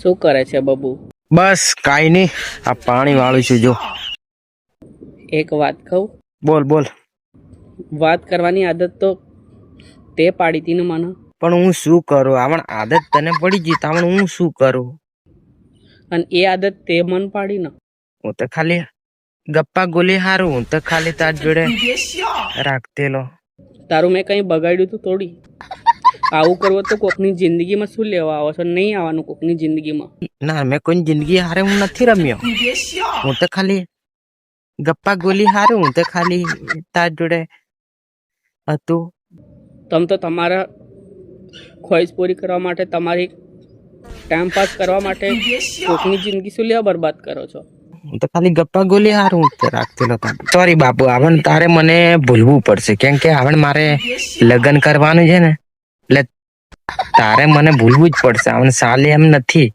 શું કરે છે બબુ? બસ કાઈ નહીં, આ પાણી વાળું છું. જો એક વાત કહું? બોલ બોલ. વાત કરવાની આદત તો તે પાડી હતી ને મને. પણ હું શું કરું? આવણ આદત તને પડી ગઈ, તાવણ હું શું કરું? અને એ આદત તે મન પાડી ને. હું તો ખાલી ગપ્પા ગોલી હારું, હું તો ખાલી તાર જોડે રાખતેલો. તારું મેં કઈ બગાડ્યું તું થોડી. આવું કરવું તો કોકની જિંદગીમાં શું લેવા આવો છો? નહીં આવવાનું કોકની જિંદગીમાં. ના, મેં કોઈ જિંદગી હારે હું નથી રમ્યો. હું તો ખાલી ગપ્પા ગોલી હારું, હું તો ખાલી તાર જોડે હતું. તમે તો તમારા ખ્વાહિશ પૂરી કરવા માટે, તમારી ટાઈમ પાસ કરવા માટે કોકની જિંદગી શું લેવા બરબાદ કરો છો? હું તો ખાલી ગપ્પા ગોલી હારું હું તો રાખતેલો. સોરી બાપુ, આવણ તારે મને ભૂલવું પડશે, કેમ કે આવણ મારે લગ્ન કરવાનું છે ને, એટલે તારે મને ભૂલવું જ પડશે. આવણ સાલે એમ નથી.